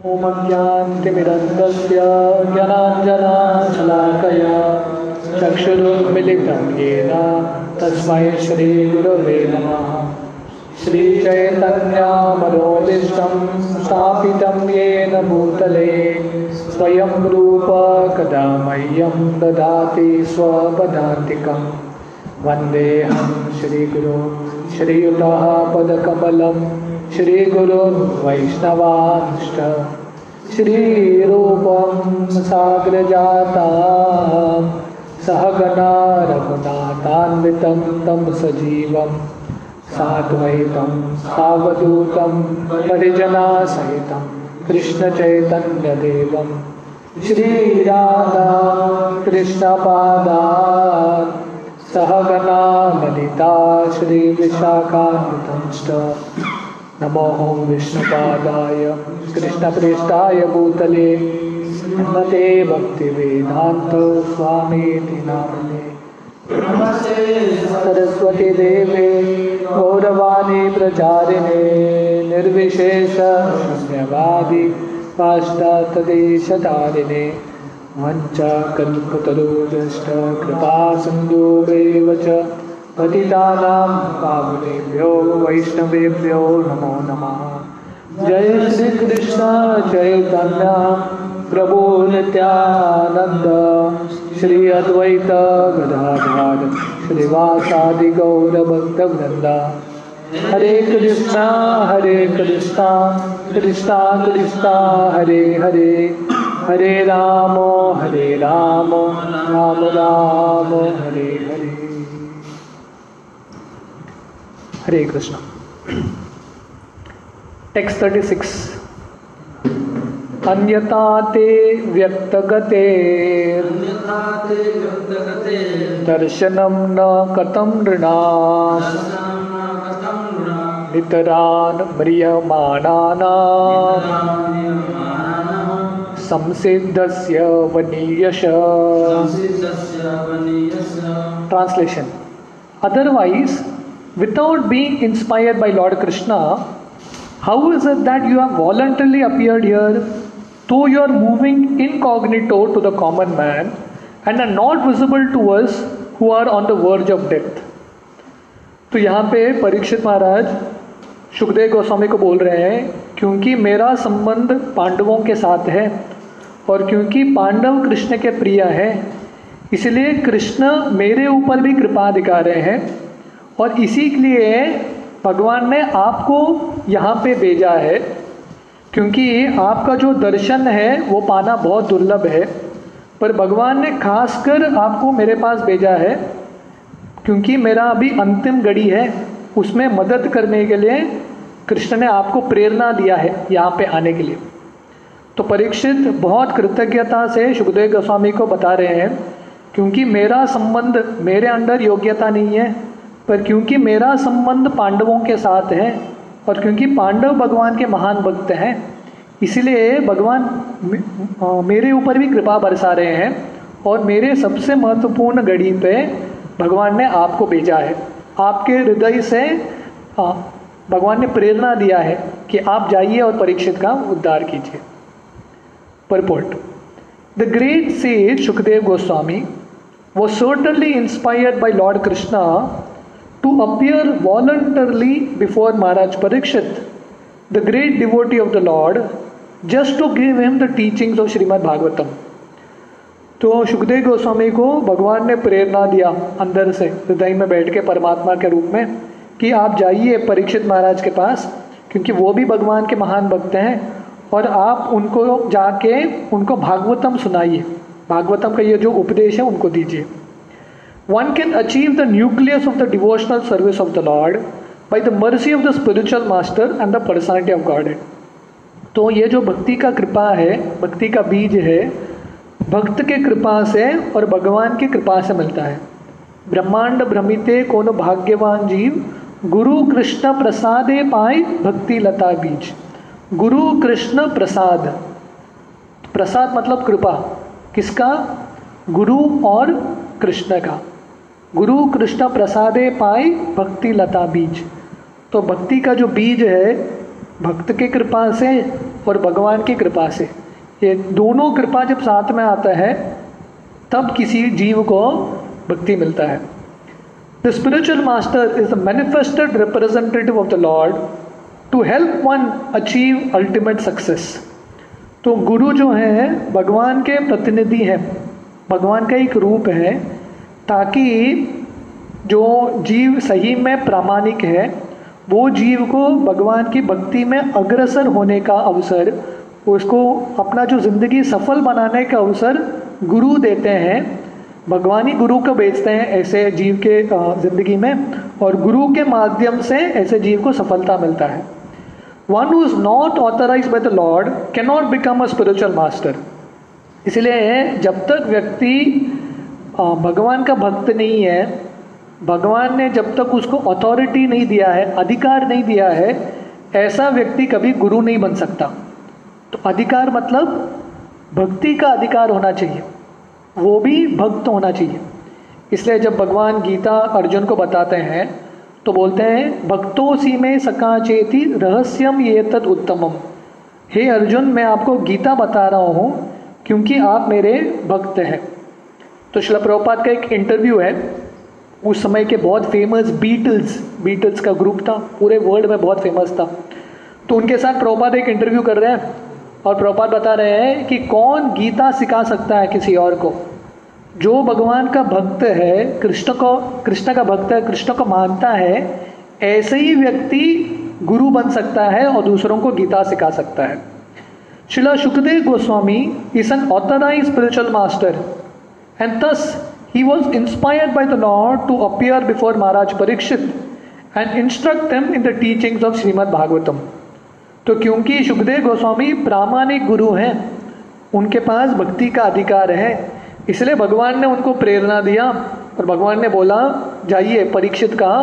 ॐ अज्ञानतिमिरन्धस्य ज्ञानाञ्जनशलाकया चक्षुरुन्मिलितं येन तस्मै श्रीगुरवे नमः। श्रीचैतन्यमनोभीष्टं स्थापितं येन भूतले स्वयं रूप कदा मह्यं ददाति स्वपदान्तिकं। वन्देऽहं श्रीगुरो श्रीयुतः पदकमलं श्रीगुरुन् वैष्णवांश्च श्रीरूपं साग्रजातं सहगणा रघुनाथान्वितं तं सजीवं साद्वैतं सावधूतं परिजनसहितं कृष्णचैतन्यदेवं श्रीराधा कृष्णपादान् सहगणा ललिता श्रीविशाखान्वितंश्च। नमो विष्णुपादाय कृष्णप्रेष्ठाय भूतले नमते भक्तिवेदान्त स्वामीति नामने। सरस्वती देवे गौरवाणी प्रचारिणे निर्विशेष शून्यवादी पाश्चात्यदेशतारिणे वञ्चाकल्पतरुश्च कृपा सिन्धुभ्येव च पतितानां पावनेभ्यो वैष्णवेभ्यो नमो नमः। जय श्री कृष्ण चैतन्य प्रभु नित्यानंद श्री अद्वैत गदाधर श्रीवासादि गौर भक्तवृंद। हरे कृष्णा कृष्णा कृष्णा हरे हरे, हरे राम राम राम हरे हरे। हरे कृष्ण। टेक्स्ट 36। अन्यथा ते व्यक्तगते दर्शनं न कथं नृणाम् नितरान् म्रियमाणानां संसिद्धस्य वनीयश। Translation. Otherwise, without being inspired by Lord Krishna, how is it that you have voluntarily appeared here, though you are moving incognito to the common man and are not visible to us who are on the verge of death? तो यहाँ पे परीक्षित महाराज सुखदेव गोस्वामी को बोल रहे हैं, क्योंकि मेरा संबंध पांडवों के साथ है और क्योंकि पांडव कृष्ण के प्रिय हैं, इसलिए कृष्ण मेरे ऊपर भी कृपा दिखा रहे हैं और इसी के लिए भगवान ने आपको यहाँ पे भेजा है, क्योंकि आपका जो दर्शन है वो पाना बहुत दुर्लभ है। पर भगवान ने खासकर आपको मेरे पास भेजा है क्योंकि मेरा अभी अंतिम घड़ी है, उसमें मदद करने के लिए कृष्ण ने आपको प्रेरणा दिया है यहाँ पे आने के लिए। तो परीक्षित बहुत कृतज्ञता से सुखदेव गोस्वामी को बता रहे हैं, क्योंकि मेरा संबंध, मेरे अंदर योग्यता नहीं है, पर क्योंकि मेरा संबंध पांडवों के साथ है और क्योंकि पांडव भगवान के महान भक्त हैं, इसलिए भगवान मेरे ऊपर भी कृपा बरसा रहे हैं और मेरे सबसे महत्वपूर्ण घड़ी पे भगवान ने आपको भेजा है। आपके हृदय से भगवान ने प्रेरणा दिया है कि आप जाइए और परीक्षित का उद्धार कीजिए। Purport. The great sage Shukdev Goswami was certainly inspired by Lord Krishna to appear voluntarily before Maharaj Parikshit, the great devotee of the Lord, just to give him the teachings of Srimad Bhagavatam. तो सुखदेव गोस्वामी को भगवान ने प्रेरणा दिया अंदर से, हृदय में बैठ के परमात्मा के रूप में, कि आप जाइए परीक्षित महाराज के पास, क्योंकि वो भी भगवान के महान भक्त हैं और आप उनको जाके उनको भागवतम सुनाइए, भागवतम का ये जो उपदेश है उनको दीजिए। One can achieve the nucleus of the devotional service of the Lord by the mercy of the spiritual master and the personality of Godhead. तो ये जो भक्ति का कृपा है, भक्ति का बीज है, भक्त के कृपा से और भगवान की कृपा से मिलता है। ब्रह्मांड भ्रमिते कोनो भाग्यवान जीव, गुरु कृष्ण प्रसादे पाई भक्ति लता बीज। गुरु कृष्ण प्रसाद, प्रसाद मतलब कृपा, किसका? गुरु और कृष्ण का। गुरु कृष्ण प्रसादे पाई भक्ति लता बीज। तो भक्ति का जो बीज है भक्त की कृपा से और भगवान की कृपा से, ये दोनों कृपा जब साथ में आता है तब किसी जीव को भक्ति मिलता है। The spiritual master is the manifested representative of the lord to help one achieve ultimate success. तो गुरु जो है भगवान के प्रतिनिधि हैं, भगवान का एक रूप है, ताकि जो जीव सही में प्रामाणिक है वो जीव को भगवान की भक्ति में अग्रसर होने का अवसर, उसको अपना जो ज़िंदगी सफल बनाने का अवसर गुरु देते हैं। भगवान ही गुरु को भेजते हैं ऐसे जीव के ज़िंदगी में, और गुरु के माध्यम से ऐसे जीव को सफलता मिलता है। One who is not authorised by the Lord can not become a spiritual master. इसलिए जब तक व्यक्ति भगवान का भक्त नहीं है, भगवान ने जब तक उसको अथॉरिटी नहीं दिया है, अधिकार नहीं दिया है, ऐसा व्यक्ति कभी गुरु नहीं बन सकता। तो अधिकार मतलब भक्ति का अधिकार होना चाहिए, वो भी भक्त होना चाहिए। इसलिए जब भगवान गीता अर्जुन को बताते हैं तो बोलते हैं भक्तोसी में सका चेति रहस्यम ये तद उत्तमम। हे अर्जुन, मैं आपको गीता बता रहा हूँ क्योंकि आप मेरे भक्त हैं। तो श्रील प्रभुपाद का एक इंटरव्यू है, उस समय के बहुत फेमस बीटल्स का ग्रुप था, पूरे वर्ल्ड में बहुत फेमस था। तो उनके साथ प्रभुपाद एक इंटरव्यू कर रहे हैं और प्रभुपाद बता रहे हैं कि कौन गीता सिखा सकता है किसी और को। जो भगवान का भक्त है, कृष्ण का भक्त है, कृष्ण को मानता है, ऐसे ही व्यक्ति गुरु बन सकता है और दूसरों को गीता सिखा सकता है। Srila Sukhdev Goswami is an authorised spiritual master and thus he was inspired by the Lord to appear before Maharaj Parikshit and instruct them in the teachings of Srimad Bhagavatam। तो क्योंकि सुखदेव गोस्वामी प्रामाणिक गुरु हैं, उनके पास भक्ति का अधिकार है, इसलिए भगवान ने उनको प्रेरणा दिया और भगवान ने बोला जाइए परीक्षित का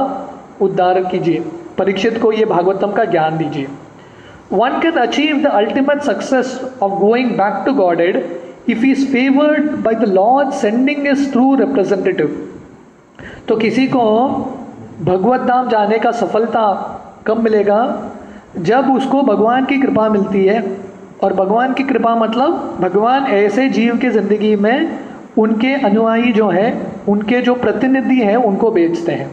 उद्धार कीजिए, परीक्षित को ये भागवतम का ज्ञान दीजिए। One can achieve the ultimate success of going back to Godhead if he is favored by the Lord sending his true representative। तो किसी को भगवत धाम जाने का सफलता कब मिलेगा? जब उसको भगवान की कृपा मिलती है। और भगवान की कृपा मतलब भगवान ऐसे जीव के ज़िंदगी में उनके अनुयायी जो हैं, उनके जो प्रतिनिधि हैं, उनको भेजते हैं।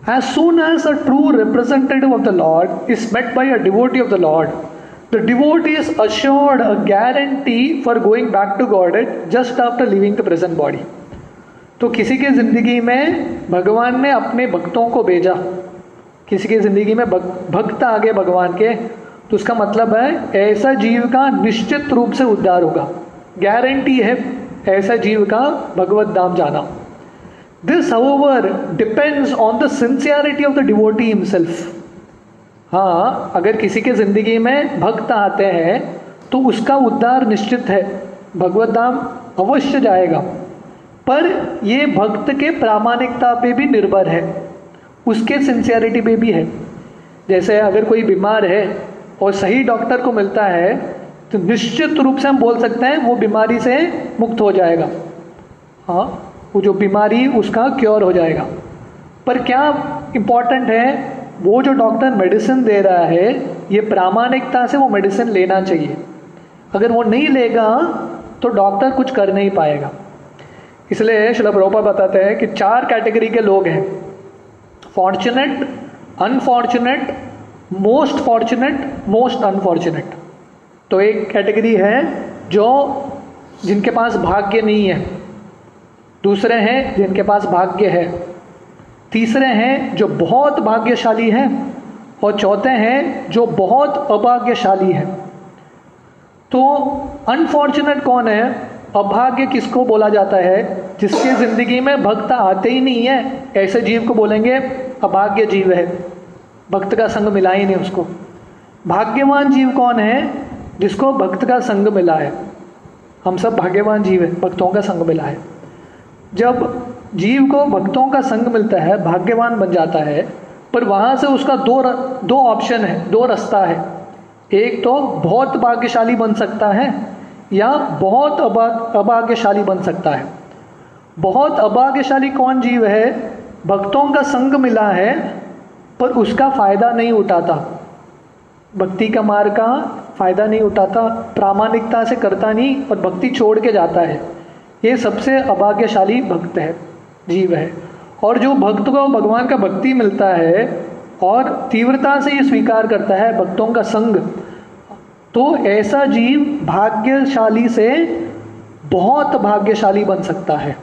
As soon as a true representative of the Lord is met by a devotee of the Lord, the devotee is assured a guarantee for going back to Godhead just after leaving the present body। तो किसी के ज़िंदगी में भगवान ने अपने भक्तों को भेजा, किसी के ज़िंदगी में भक्त आ गए भगवान के, तो उसका मतलब है ऐसा जीव का निश्चित रूप से उद्धार होगा, गारंटी है ऐसा जीव का भगवत धाम जाना। This however depends on the sincerity of the devotee himself। हाँ, अगर किसी के ज़िंदगी में भक्त आते हैं तो उसका उद्धार निश्चित है, भगवत धाम अवश्य जाएगा, पर ये भक्त के प्रामाणिकता पे भी निर्भर है, उसके सिंसियरिटी पे भी है। जैसे अगर कोई बीमार है और सही डॉक्टर को मिलता है तो निश्चित रूप से हम बोल सकते हैं वो बीमारी से मुक्त हो जाएगा, हाँ, वो जो बीमारी उसका क्योर हो जाएगा। पर क्या इम्पॉर्टेंट है, वो जो डॉक्टर मेडिसिन दे रहा है ये प्रामाणिकता से वो मेडिसिन लेना चाहिए। अगर वो नहीं लेगा तो डॉक्टर कुछ कर नहीं पाएगा। इसलिए श्रील प्रभुपाद बताते हैं कि 4 कैटेगरी के लोग हैं, fortunate, unfortunate, most fortunate, most unfortunate. तो एक कैटेगरी है जो जिनके पास भाग्य नहीं है, दूसरे हैं जिनके पास भाग्य है, तीसरे हैं जो बहुत भाग्यशाली हैं, और चौथे हैं जो बहुत अभाग्यशाली हैं। तो अनफॉर्चुनेट कौन है? अभाग्य किसको बोला जाता है? जिसके ज़िंदगी में भक्त आते ही नहीं है, ऐसे जीव को बोलेंगे अभाग्य जीव है, भक्त का संग मिला ही नहीं उसको। भाग्यवान जीव कौन है? जिसको भक्त का संग मिला है। हम सब भाग्यवान जीव हैं, भक्तों का संग मिला है। जब जीव को भक्तों का संग मिलता है, भाग्यवान बन जाता है, पर वहाँ से उसका दो ऑप्शन है, 2 रास्ता है। एक तो बहुत भाग्यशाली बन सकता है या बहुत अभाग्यशाली बन सकता है। बहुत अभाग्यशाली कौन जीव है? भक्तों का संग मिला है पर उसका फ़ायदा नहीं उठाता, भक्ति का मार्ग का फायदा नहीं उठाता, प्रामाणिकता से करता नहीं और भक्ति छोड़ के जाता है, ये सबसे अभाग्यशाली भक्त है, जीव है। और जो भक्त को भगवान का भक्ति मिलता है और तीव्रता से ये स्वीकार करता है भक्तों का संग, तो ऐसा जीव भाग्यशाली से बहुत भाग्यशाली बन सकता है।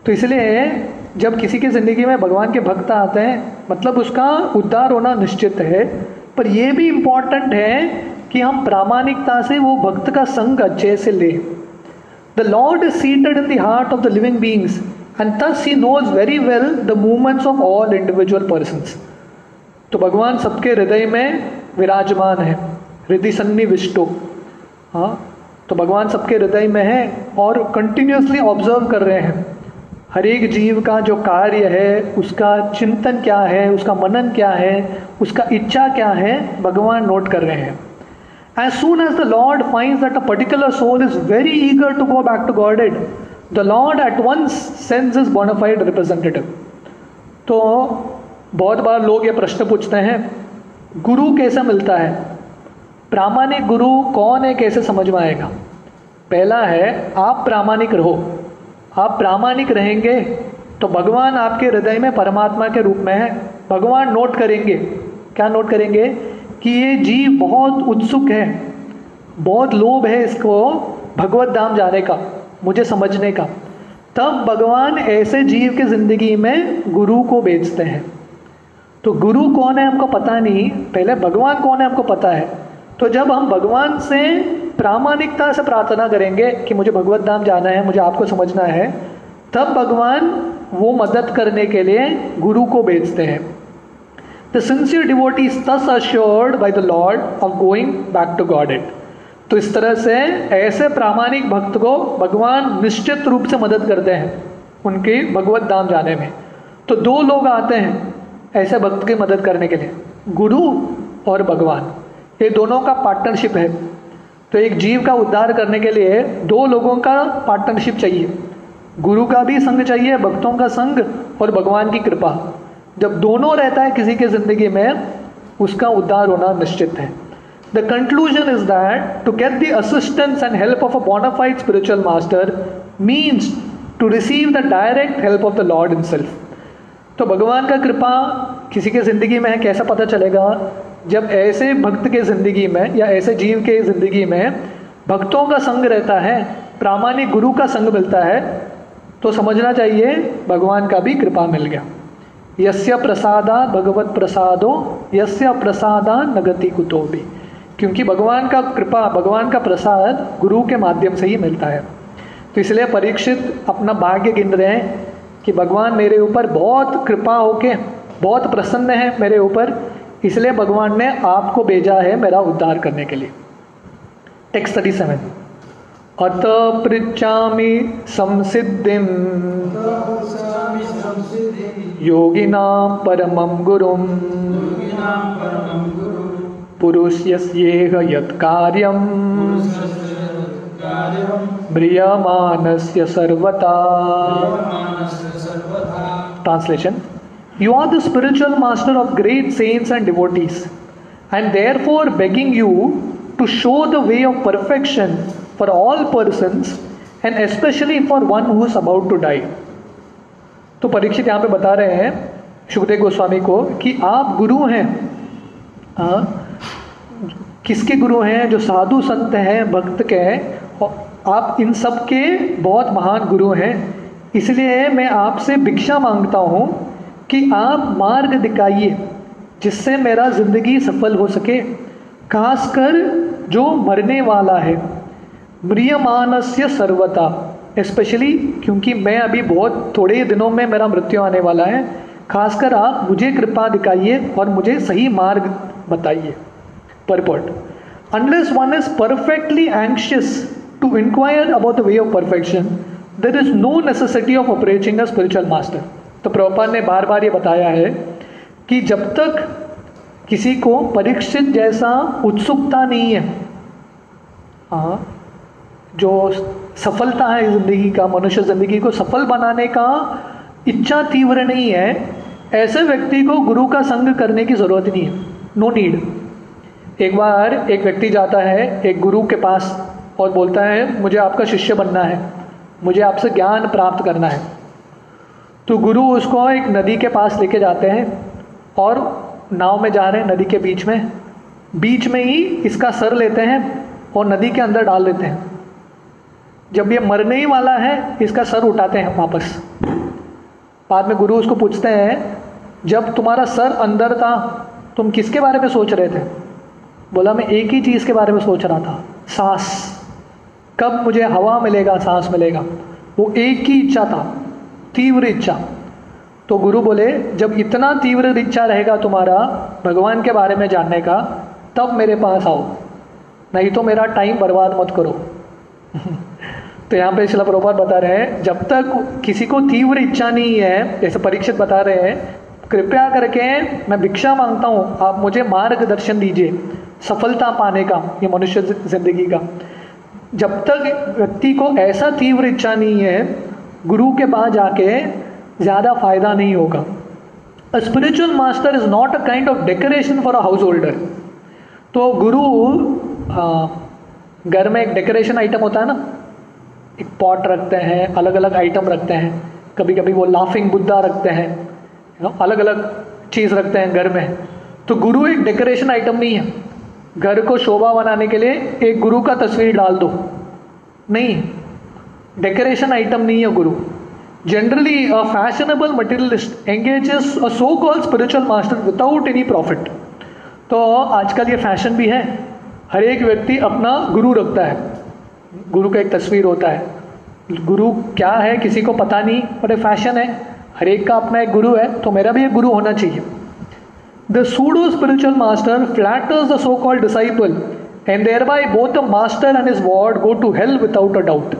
तो इसलिए जब किसी की ज़िंदगी में भगवान के भक्त आते हैं, मतलब उसका उद्धार होना निश्चित है, पर यह भी इम्पॉर्टेंट है कि हम प्रामाणिकता से वो भक्त का संग अच्छे से लें। The Lord is seated in the heart of the living beings and thus he knows very well the movements of all individual persons। तो भगवान सबके हृदय में विराजमान है, हृदय सन्निविष्टो। हाँ, तो भगवान सबके हृदय में है और कंटिन्यूसली ऑब्जर्व कर रहे हैं हर एक जीव का जो कार्य है, उसका चिंतन क्या है, उसका मनन क्या है, उसका इच्छा क्या है, भगवान नोट कर रहे हैं। As soon as the Lord finds that a particular soul is very eager to go back to Godhead, the Lord at once sends his bona fide representative। तो बहुत बार लोग ये प्रश्न पूछते हैं, गुरु कैसे मिलता है, प्रामाणिक गुरु कौन है, कैसे समझ में आएगा? पहला है, आप प्रामाणिक रहो। आप प्रामाणिक रहेंगे तो भगवान आपके हृदय में परमात्मा के रूप में है। भगवान नोट करेंगे, क्या नोट करेंगे? कि ये जीव बहुत उत्सुक है, बहुत लोभ है इसको भगवत धाम जाने का, मुझे समझने का। तब भगवान ऐसे जीव के ज़िंदगी में गुरु को भेजते हैं। तो गुरु कौन है हमको पता नहीं, पहले भगवान कौन है हमको पता है। तो जब हम भगवान से प्रामाणिकता से प्रार्थना करेंगे कि मुझे भगवत धाम जाना है, मुझे आपको समझना है, तब भगवान वो मदद करने के लिए गुरु को भेजते हैं। The sincere devotee is thus assured by the Lord of going back to Godhead। तो इस तरह से ऐसे प्रामाणिक भक्त को भगवान निश्चित रूप से मदद करते हैं उनके भगवत धाम जाने में। तो दो लोग आते हैं ऐसे भक्त की मदद करने के लिए, गुरु और भगवान, ये दोनों का पार्टनरशिप है। तो एक जीव का उद्धार करने के लिए दो लोगों का पार्टनरशिप चाहिए, गुरु का भी संग चाहिए, भक्तों का संग और भगवान की कृपा। जब दोनों रहता है किसी की ज़िंदगी में, उसका उद्धार होना निश्चित है। The conclusion is that to get the assistance and help of a bona fide spiritual master means to receive the direct help of the Lord himself। तो भगवान का कृपा किसी के ज़िंदगी में है, कैसा पता चलेगा? जब ऐसे भक्त के ज़िंदगी में या ऐसे जीव के ज़िंदगी में भक्तों का संग रहता है, प्रामाणिक गुरु का संग मिलता है, तो समझना चाहिए भगवान का भी कृपा मिल गया। यस्य प्रसादा भगवत प्रसादो यस्य प्रसादा नगति कुतो भी। क्योंकि भगवान का कृपा, भगवान का प्रसाद गुरु के माध्यम से ही मिलता है। तो इसलिए परीक्षित अपना भाग्य गिन रहे हैं कि भगवान मेरे ऊपर बहुत कृपा होके बहुत प्रसन्न है मेरे ऊपर, इसलिए भगवान ने आपको भेजा है मेरा उद्धार करने के लिए। टेक्स्ट 37। अत पृच्छामि संसिद्धिं योगिनां परमं गुरुं पुरुषयस्येह यत्कार्यं म्रियमाणस्य सर्वथा। Translation: You are the spiritual master of great saints and devotees. I am therefore begging you to show the way of perfection for all persons and especially for one who is about to die। तो परीक्षित यहाँ पे बता रहे हैं सुखदेव गोस्वामी को कि आप गुरु हैं। किसके गुरु हैं? जो साधु संत हैं, भक्त के हैं, और आप इन सब के बहुत महान गुरु हैं। इसलिए मैं आपसे भिक्षा मांगता हूँ कि आप मार्ग दिखाइए जिससे मेरा ज़िंदगी सफल हो सके, खासकर जो मरने वाला है। म्रियमाणस्य सर्वथा, स्पेशली क्योंकि मैं अभी बहुत थोड़े ही दिनों में मेरा मृत्यु आने वाला है, खासकर आप मुझे कृपा दिखाइए और मुझे सही मार्ग बताइए। Purport: Unless one is perfectly anxious to inquire about the way of perfection, there is no necessity of approaching a spiritual master। तो प्रभुपाद ने बार बार ये बताया है कि जब तक किसी को परीक्षित जैसा उत्सुकता नहीं है, जो सफलता है ज़िंदगी का, मनुष्य ज़िंदगी को सफल बनाने का इच्छा तीव्र नहीं है, ऐसे व्यक्ति को गुरु का संग करने की ज़रूरत नहीं है। No need. एक बार एक व्यक्ति जाता है एक गुरु के पास और बोलता है मुझे आपका शिष्य बनना है, मुझे आपसे ज्ञान प्राप्त करना है। तो गुरु उसको एक नदी के पास लेके जाते हैं और नाव में जा रहे हैं, नदी के बीच में ही इसका सर लेते हैं और नदी के अंदर डाल देते हैं। जब ये मरने ही वाला है इसका सर उठाते हैं वापस। बाद में गुरु उसको पूछते हैं जब तुम्हारा सर अंदर था तुम किसके बारे में सोच रहे थे? बोला मैं एक ही चीज़ के बारे में सोच रहा था, सांस, कब मुझे हवा मिलेगा, सांस मिलेगा। वो एक ही इच्छा था, तीव्र इच्छा। तो गुरु बोले जब इतना तीव्र इच्छा रहेगा तुम्हारा भगवान के बारे में जानने का तब मेरे पास आओ, नहीं तो मेरा टाइम बर्बाद मत करो। तो यहाँ पे श्रील प्रभुपाद बता रहे हैं जब तक किसी को तीव्र इच्छा नहीं है, जैसे परीक्षित बता रहे हैं कृपया करके मैं भिक्षा मांगता हूँ, आप मुझे मार्गदर्शन दीजिए सफलता पाने का, ये मनुष्य जिंदगी का। जब तक व्यक्ति को ऐसा तीव्र इच्छा नहीं है गुरु के पास जाके ज़्यादा फायदा नहीं होगा। A spiritual master is not a kind of decoration for a house holder. तो गुरु घर में एक डेकोरेशन आइटम होता है ना, एक पॉट रखते हैं, अलग अलग आइटम रखते हैं, कभी कभी वो लाफिंग बुद्धा रखते हैं, अलग अलग चीज़ रखते हैं घर में। तो गुरु एक डेकोरेशन आइटम नहीं है, घर को शोभा बनाने के लिए एक गुरु का तस्वीर डाल दो, नहीं, डेकोरेशन आइटम नहीं है गुरु। Generally a fashionable materialist engages a so called spiritual master without any profit. तो आजकल ये फैशन भी है, हर एक व्यक्ति अपना गुरु रखता है, गुरु का एक तस्वीर होता है। गुरु क्या है किसी को पता नहीं, पर एक फैशन है, हर एक का अपना एक गुरु है, तो मेरा भी एक गुरु होना चाहिए। The pseudo spiritual master flatters the so-called disciple and thereby both the master and his ward go to hell without a doubt।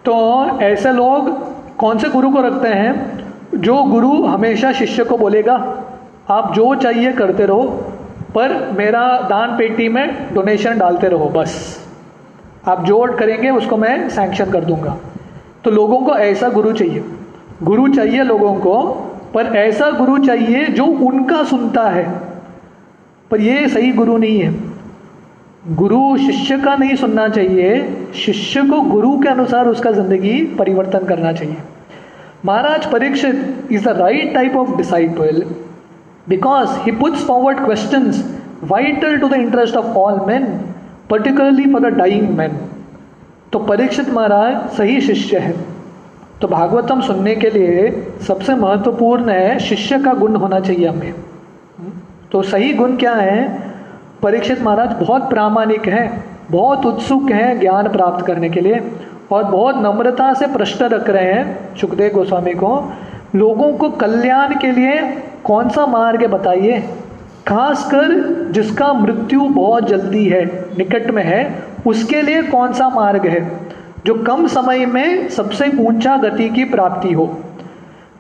तो ऐसे लोग कौन से गुरु को रखते हैं? जो गुरु हमेशा शिष्य को बोलेगा आप जो चाहिए करते रहो, पर मेरा दान पेटी में डोनेशन डालते रहो, बस आप जो करेंगे उसको मैं सैंक्शन कर दूंगा। तो लोगों को ऐसा गुरु चाहिए, गुरु चाहिए लोगों को, पर ऐसा गुरु चाहिए जो उनका सुनता है। पर ये सही गुरु नहीं है। गुरु शिष्य का नहीं सुनना चाहिए, शिष्य को गुरु के अनुसार उसका जिंदगी परिवर्तन करना चाहिए। Maharaj Parikshit is the right type of disciple because he puts forward questions vital to the interest of all men, particularly for the dying man. तो परीक्षित महाराज सही शिष्य है। तो भागवतम सुनने के लिए सबसे महत्वपूर्ण है शिष्य का गुण होना चाहिए हमें। तो सही गुण क्या है? परीक्षित महाराज बहुत प्रामाणिक हैं, बहुत उत्सुक हैं ज्ञान प्राप्त करने के लिए और बहुत नम्रता से प्रश्न रख रहे हैं सुखदेव गोस्वामी को, लोगों को कल्याण के लिए कौन सा मार्ग बताइए, खासकर जिसका मृत्यु बहुत जल्दी है, निकट में है, उसके लिए कौन सा मार्ग है जो कम समय में सबसे ऊंचा गति की प्राप्ति हो।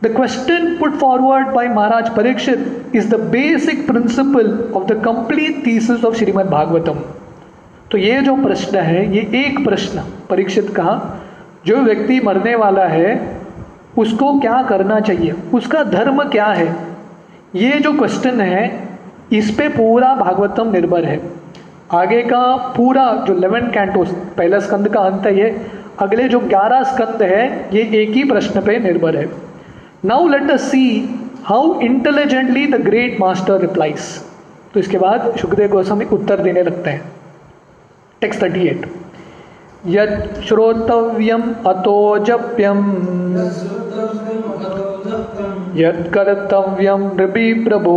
The question put forward bye Maharaj Parikshit is the basic principle of the complete thesis of Shrimad Bhagavatam. तो ये जो प्रश्न है, ये एक प्रश्न परीक्षित का, जो व्यक्ति मरने वाला है उसको क्या करना चाहिए, उसका धर्म क्या है, ये जो क्वेश्चन है इस पे पूरा भागवतम निर्भर है। आगे का पूरा जो 11 कैंटोस, पहला स्कंद का अंत है ये, अगले जो 11 स्कंद है ये एक ही प्रश्न पे निर्भर है। Now let us see how intelligently the great master replies. तो इसके बाद सुखदेव गोस्वामी उत्तर देने लगते हैं। टेक्स्ट 38, यत् श्रोतव्यम अतो जप्यम यत् कर्तव्यम नृपि प्रभो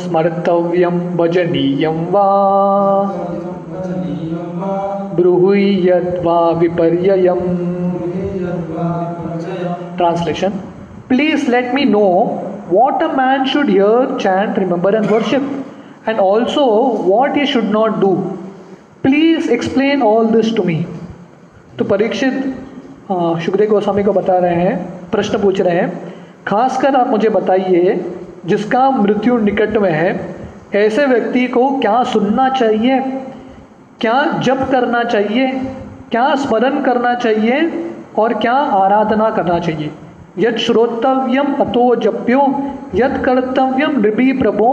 स्मर्तव्यम भजनीयम वा ब्रूहि यद्वा विपर्ययम्। Translation: Please let me know what a man should hear, chant, remember and worship, and also what he should not do. Please explain all this to me. तो परीक्षित सुखदेव गोस्वामी को बता रहे हैं, प्रश्न पूछ रहे हैं, खासकर आप मुझे बताइए जिसका मृत्यु निकट में है, ऐसे व्यक्ति को क्या सुनना चाहिए, क्या जप करना चाहिए, क्या स्मरण करना चाहिए और क्या आराधना करना चाहिए। यद श्रोतव्यम अतो जप्यो यद कर्तव्यम नृभि प्रभो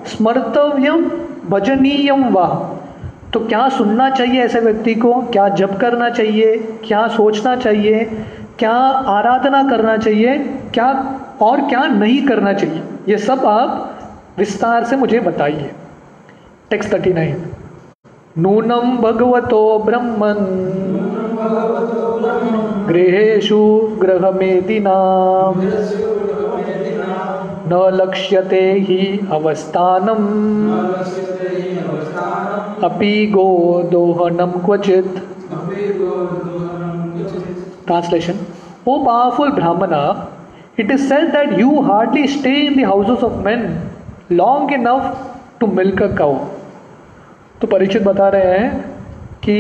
स्मर्तव्यम भजनीयम वा। तो क्या सुनना चाहिए ऐसे व्यक्ति को, क्या जप करना चाहिए, क्या सोचना चाहिए, क्या आराधना करना चाहिए, क्या और क्या नहीं करना चाहिए, ये सब आप विस्तार से मुझे बताइए। टेक्स्ट 39। नूनम भगवतो ब्रह्मन् गृहेषु गृहमेदिनां न लक्ष्यते हि अवस्थानम् अपि गोदोहनम क्वचित्। Translation: O powerful Brahmana, it is said that you hardly stay in the houses of men long enough to milk a cow. तो परीक्षित बता रहे हैं कि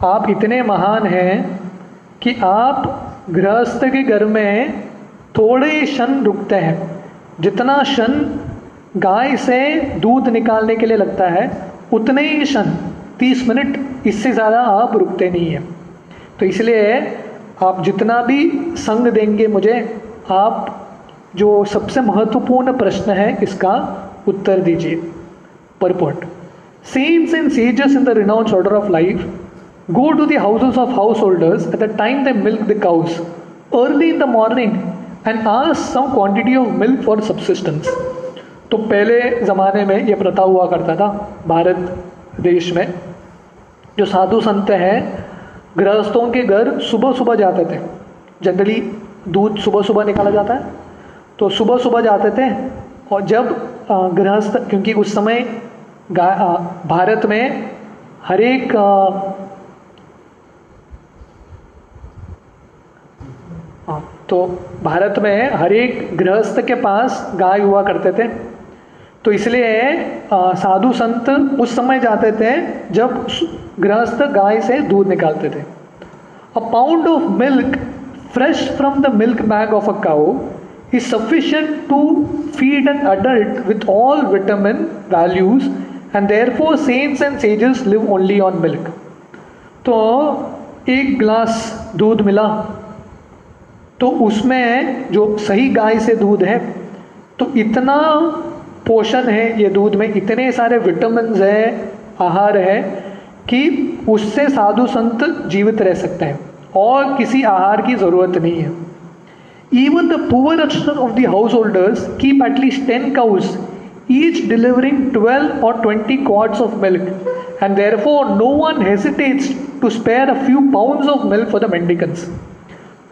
आप इतने महान हैं कि आप गृहस्थ के घर में थोड़े क्षण रुकते हैं। जितना क्षण गाय से दूध निकालने के लिए लगता है उतने ही क्षण 30 मिनट, इससे ज़्यादा आप रुकते नहीं हैं। तो इसलिए आप जितना भी संग देंगे मुझे, आप जो सबसे महत्वपूर्ण प्रश्न है इसका उत्तर दीजिए। Purport: Saints and sages in the renounced order of life go to the houses of householders at the time they milk the cows early in the morning and ask some quantity of milk for subsistence. तो पहले ज़माने में ये प्रथा हुआ करता था भारत देश में। जो साधु संत हैं गृहस्थों के घर सुबह सुबह जाते थे। जनरली दूध सुबह सुबह निकाला जाता है, तो सुबह सुबह जाते थे। और जब गृहस्थ, क्योंकि उस समय भारत में हर एक तो भारत में हर एक गृहस्थ के पास गाय हुआ करते थे। तो इसलिए साधु संत उस समय जाते थे जब गृहस्थ गाय से दूध निकालते थे। A pound of milk fresh from the milk bag of a cow is sufficient to feed an adult with all vitamin values and therefore saints and sages live only on milk. तो एक glass दूध मिला तो उसमें जो सही गाय से दूध है तो इतना पोषण है ये दूध में, इतने सारे विटामिन है, आहार है कि उससे साधु संत जीवित रह सकते हैं और किसी आहार की ज़रूरत नहीं है। Even the poorest of the householders keep at least 10 cows, each delivering 12 or 20 quarts of milk, and therefore no one hesitates to spare a few pounds of milk for the mendicants.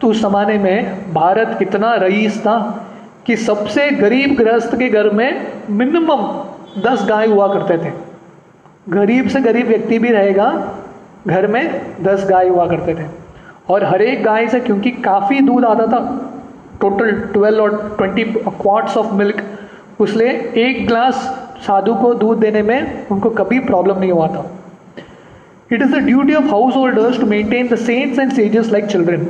तो उस ज़माने में भारत इतना rice था कि सबसे गरीब गृहस्थ के घर में मिनिमम 10 गाय हुआ करते थे। गरीब से गरीब व्यक्ति भी रहेगा घर में 10 गाय हुआ करते थे। और हर एक गाय से क्योंकि काफ़ी दूध आता था, टोटल 12 और 20 क्वार्ट्स ऑफ मिल्क, उसलिए एक ग्लास साधु को दूध देने में उनको कभी प्रॉब्लम नहीं हुआ था। It is the duty of householders to maintain the saints and sages like children.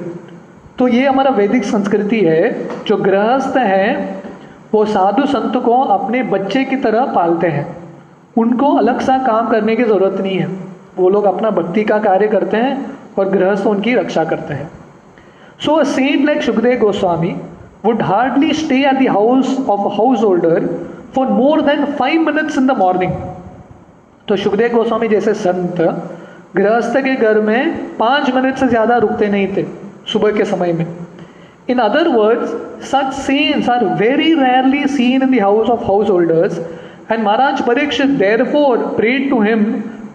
तो ये हमारा वैदिक संस्कृति है। जो गृहस्थ हैं वो साधु संत को अपने बच्चे की तरह पालते हैं, उनको अलग सा काम करने की ज़रूरत नहीं है। वो लोग अपना भक्ति का कार्य करते हैं और गृहस्थ उनकी रक्षा करते हैं। So a saint like Sukhdev Goswami would hardly stay at the house of a householder for more than 5 minutes in the morning. तो सुखदेव गोस्वामी जैसे संत गृहस्थ के घर में 5 मिनट से ज़्यादा रुकते नहीं थे सुबह के समय में। In other words, such saints are very rarely seen in the house of householders, and Maharaj Parikshit therefore prayed to him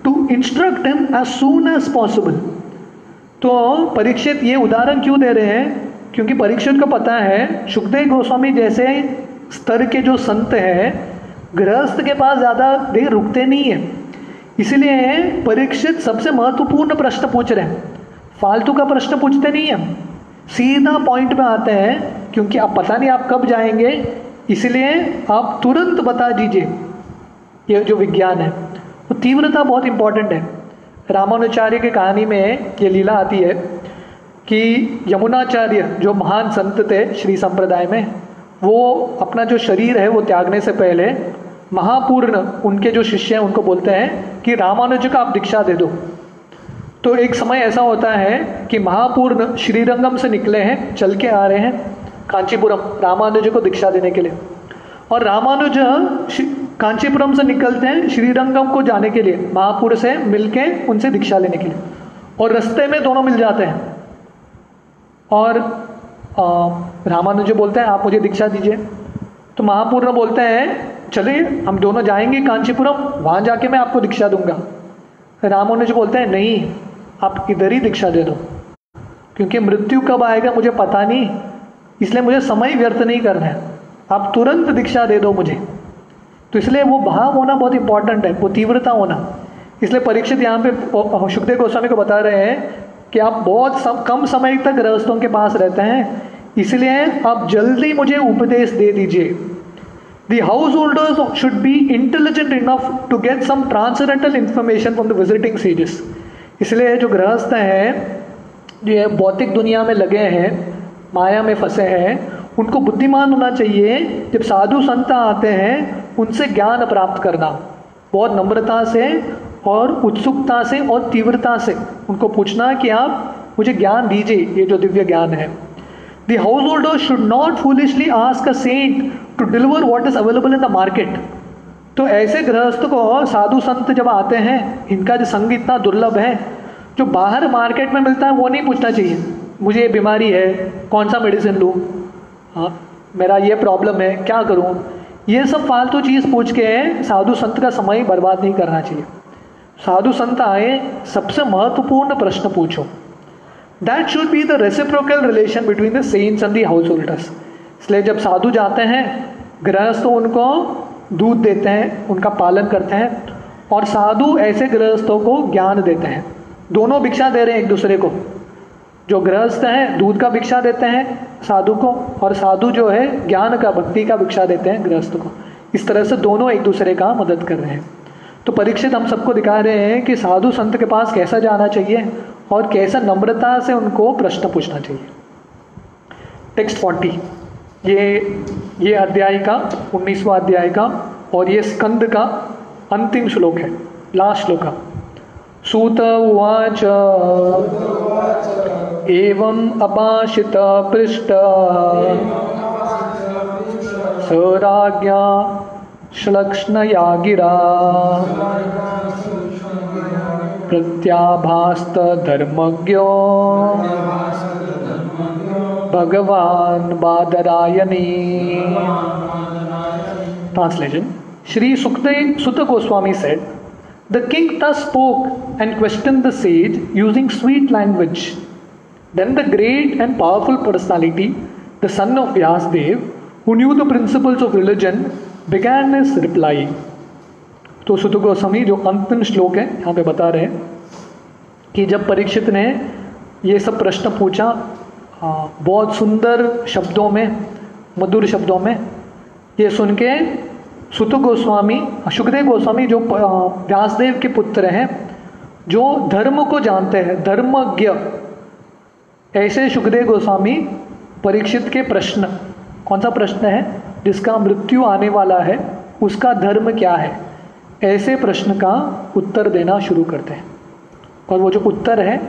to instruct him as soon as possible. तो परीक्षित ये उदाहरण क्यों दे रहे हैं? क्योंकि परीक्षित को पता है सुखदेव गोस्वामी जैसे स्तर के जो संत हैं गृहस्थ के पास ज़्यादा देर रुकते नहीं हैं। इसलिए परीक्षित सबसे महत्वपूर्ण प्रश्न पूछ रहे हैं, फालतू का प्रश्न पूछते नहीं हैं, सीधा पॉइंट पे आते हैं। क्योंकि आप पता नहीं आप कब जाएंगे, इसलिए आप तुरंत बता दीजिए। ये जो विज्ञान है वो तीव्रता बहुत इंपॉर्टेंट है। रामानुचार्य की कहानी में ये लीला आती है कि यमुनाचार्य जो महान संत थे श्री संप्रदाय में, वो अपना जो शरीर है वो त्यागने से पहले महापूर्ण उनके जो शिष्य हैं उनको बोलते हैं कि रामानुज का आप दीक्षा दे दो। तो एक समय ऐसा होता है कि महापूर्ण श्रीरंगम से निकले हैं, चल के आ रहे हैं कांचीपुरम रामानुज को दीक्षा देने के लिए, और रामानुज कांचीपुरम से निकलते हैं श्रीरंगम को जाने के लिए, महापुर से मिलके उनसे दीक्षा लेने के लिए, और रास्ते में दोनों मिल जाते हैं। और रामानुज बोलते हैं आप मुझे दीक्षा दीजिए, तो महापूर्ण बोलते हैं चलिए हम दोनों जाएंगे कांचीपुरम, वहाँ जाके मैं आपको दीक्षा दूंगा। रामानुज बोलते हैं नहीं, आप इधर ही दीक्षा दे दो, क्योंकि मृत्यु कब आएगा मुझे पता नहीं, इसलिए मुझे समय व्यर्थ नहीं करना है, आप तुरंत दीक्षा दे दो मुझे। तो इसलिए वो भाव होना बहुत इंपॉर्टेंट है, वो तीव्रता होना। इसलिए परीक्षित यहाँ पे सुखदेव गोस्वामी को बता रहे हैं कि आप बहुत कम समय तक गृहस्थों के पास रहते हैं, इसलिए आप जल्दी मुझे उपदेश दे दीजिए। The householders should be intelligent enough to get some transcendental information from the visiting sages। इसलिए जो गृहस्थ हैं, जो भौतिक दुनिया में लगे हैं, माया में फंसे हैं, उनको बुद्धिमान होना चाहिए। जब साधु संत आते हैं उनसे ज्ञान प्राप्त करना, बहुत नम्रता से और उत्सुकता से और तीव्रता से उनको पूछना कि आप मुझे ज्ञान दीजिए, ये जो दिव्य ज्ञान है। The householder should not foolishly ask a saint to deliver what is available in the market। तो ऐसे गृहस्थ को साधु संत जब आते हैं, इनका जो संग इतना दुर्लभ है, जो बाहर मार्केट में मिलता है वो नहीं पूछना चाहिए, मुझे ये बीमारी है कौन सा मेडिसिन लूँ, हाँ मेरा ये प्रॉब्लम है क्या करूँ, ये सब फालतू चीज़ पूछ के साधु संत का समय बर्बाद नहीं करना चाहिए। साधु संत आए, सबसे महत्वपूर्ण प्रश्न पूछो। That should be the reciprocal relation between the saints and the householders। इसलिए जब साधु जाते हैं, गृहस्थ उनको दूध देते हैं, उनका पालन करते हैं, और साधु ऐसे गृहस्थों को ज्ञान देते हैं। दोनों भिक्षा दे रहे हैं एक दूसरे को, जो गृहस्थ हैं दूध का भिक्षा देते हैं साधु को, और साधु जो है ज्ञान का, भक्ति का भिक्षा देते हैं गृहस्थ को। इस तरह से दोनों एक दूसरे का मदद कर रहे हैं। तो परीक्षित हम सबको दिखा रहे हैं कि साधु संत के पास कैसा जाना चाहिए और कैसा नम्रता से उनको प्रश्न पूछना चाहिए। टेक्स्ट 40, ये अध्याय का 19वां अध्याय का और ये स्कंद का अंतिम श्लोक है, लास्ट श्लोक। सूत उवाच एवं अभाषित पृष्ठ स राज्ञा श्लक्ष्णया गिरा प्रत्याभास्त धर्मज्ञो भगवान बादरायणी। Translation: Shri Sutta Goswami said, "The king thus spoke and questioned the sage using sweet language. Then the great and powerful personality, the son of Vyasadeva, who knew the principles of religion, began his reply." तो सुत गोस्वामी जो अंतिम श्लोक है यहाँ पे बता रहे हैं कि जब परीक्षित ने ये सब प्रश्न पूछा, बहुत सुंदर शब्दों में, मधुर शब्दों में, ये सुन के सुत गोस्वामी, सुखदेव गोस्वामी जो व्यासदेव के पुत्र हैं, जो धर्म को जानते हैं, धर्मज्ञ, ऐसे सुखदेव गोस्वामी परीक्षित के प्रश्न, कौन सा प्रश्न है, जिसका मृत्यु आने वाला है उसका धर्म क्या है, ऐसे प्रश्न का उत्तर देना शुरू करते हैं। और वो जो उत्तर है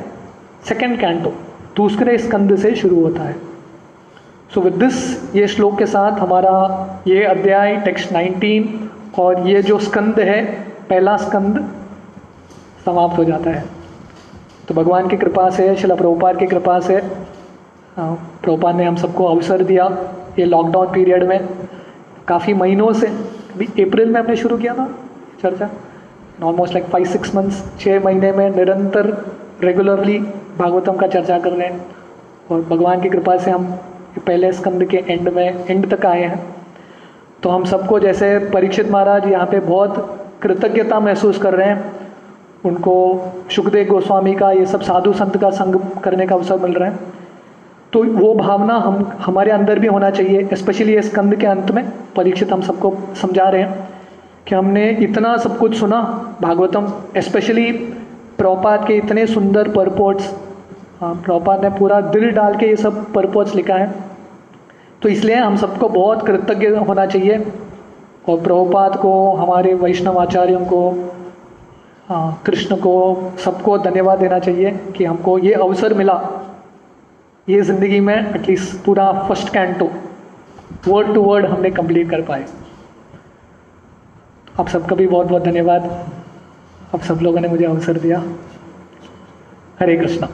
सेकंड कैंटो, दूसरे स्कंद से शुरू होता है। सो विद दिस, ये श्लोक के साथ हमारा ये अध्याय टेक्स्ट 19 और ये जो स्कंद है, पहला स्कंद समाप्त हो जाता है। तो भगवान की कृपा से, श्रील प्रभुपाद की कृपा से, प्रभुपाद ने हम सबको अवसर दिया ये लॉकडाउन पीरियड में, काफ़ी महीनों से, अभी अप्रैल में हमने शुरू किया था चर्चा, ऑलमोस्ट लाइक 5-6 मंथ्स, 6 महीने में निरंतर रेगुलरली भागवतम का चर्चा कर रहे हैं। और भगवान की कृपा से हम पहले स्कंद के एंड तक आए हैं। तो हम सबको, जैसे परीक्षित महाराज यहाँ पे बहुत कृतज्ञता महसूस कर रहे हैं, उनको सुखदेव गोस्वामी का ये सब साधु संत का संग करने का अवसर मिल रहा है, तो वो भावना हमारे अंदर भी होना चाहिए। स्पेशली ये स्कंद के अंत में परीक्षित हम सबको समझा रहे हैं कि हमने इतना सब कुछ सुना भागवतम, स्पेशली प्रभुपाद के इतने सुंदर परपोर्ट्स, प्रभुपाद ने पूरा दिल डाल के ये सब परपोर्ट्स लिखा है, तो इसलिए हम सबको बहुत कृतज्ञ होना चाहिए। और प्रभुपाद को, हमारे वैष्णव आचार्यों को, कृष्ण को, सबको धन्यवाद देना चाहिए कि हमको ये अवसर मिला, ये ज़िंदगी में एटलीस्ट पूरा first canto word to word हमने कंप्लीट कर पाए। आप सबका भी बहुत बहुत धन्यवाद, आप सब लोगों ने मुझे अवसर दिया। हरे कृष्णा।